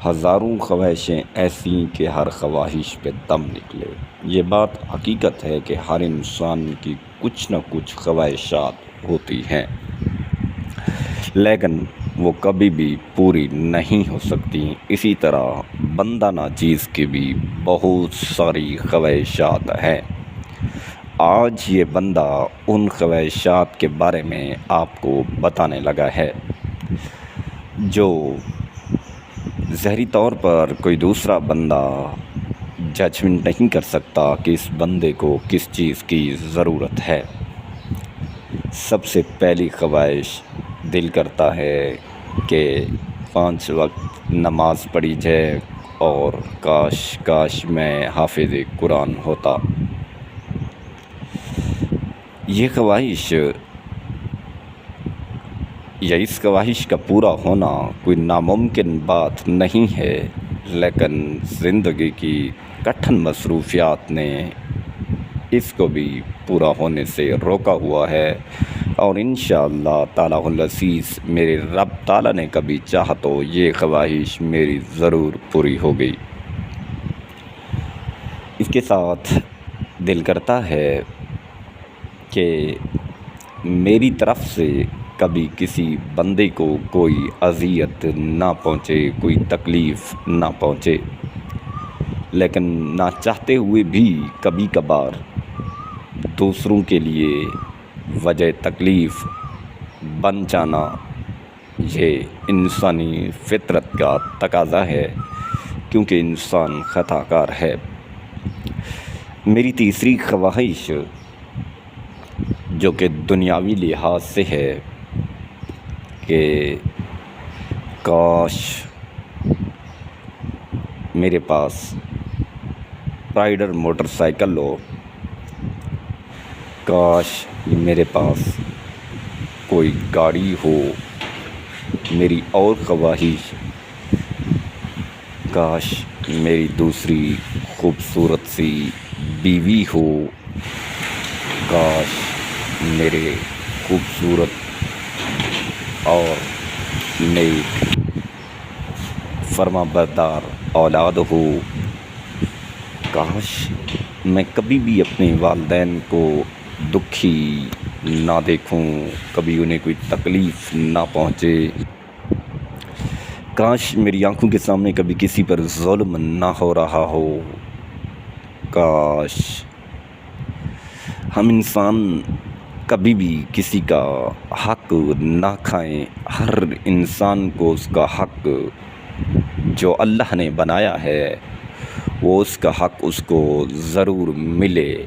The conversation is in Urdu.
ہزاروں خواہشیں ایسی کہ ہر خواہش پہ دم نکلے۔ یہ بات حقیقت ہے کہ ہر انسان کی کچھ نہ کچھ خواہشات ہوتی ہیں، لیکن وہ کبھی بھی پوری نہیں ہو سکتی۔ اسی طرح بندہ ناچیز کی بھی بہت ساری خواہشات ہیں۔ آج یہ بندہ ان خواہشات کے بارے میں آپ کو بتانے لگا ہے جو ظاہری طور پر کوئی دوسرا بندہ ججمنٹ نہیں کر سکتا کہ اس بندے کو کس چیز کی ضرورت ہے۔ سب سے پہلی خواہش دل کرتا ہے کہ 5 وقت نماز پڑھی جائے اور کاش میں حافظ قرآن ہوتا۔ یہ خواہش یا اس خواہش کا پورا ہونا کوئی ناممکن بات نہیں ہے، لیکن زندگی کی کٹھن مصروفیات نے اس کو بھی پورا ہونے سے روکا ہوا ہے، اور انشاءاللہ تعالیٰ العزیز میرے رب تعالیٰ نے کبھی چاہا تو یہ خواہش میری ضرور پوری ہوگی۔ اس کے ساتھ دل کرتا ہے کہ میری طرف سے کبھی کسی بندے کو کوئی اذیت نہ پہنچے، کوئی تکلیف نہ پہنچے، لیکن نہ چاہتے ہوئے بھی کبھی کبھار دوسروں کے لیے وجہ تکلیف بن جانا یہ انسانی فطرت کا تقاضا ہے، کیونکہ انسان خطا کار ہے۔ میری تیسری خواہش جو کہ دنیاوی لحاظ سے ہے کہ کاش میرے پاس رائڈر موٹر سائیکل ہو، کاش میرے پاس کوئی گاڑی ہو۔ میری اور خواہش کاش میری دوسری خوبصورت سی بیوی ہو، کاش میرے خوبصورت اور نیک فرما بردار اولاد ہو، کاش میں کبھی بھی اپنے والدین کو دکھی نہ دیکھوں، کبھی انہیں کوئی تکلیف نہ پہنچے، کاش میری آنکھوں کے سامنے کبھی کسی پر ظلم نہ ہو رہا ہو، کاش ہم انسان کبھی بھی کسی کا حق نہ کھائیں، ہر انسان کو اس کا حق جو اللہ نے بنایا ہے وہ اس کا حق اس کو ضرور ملے۔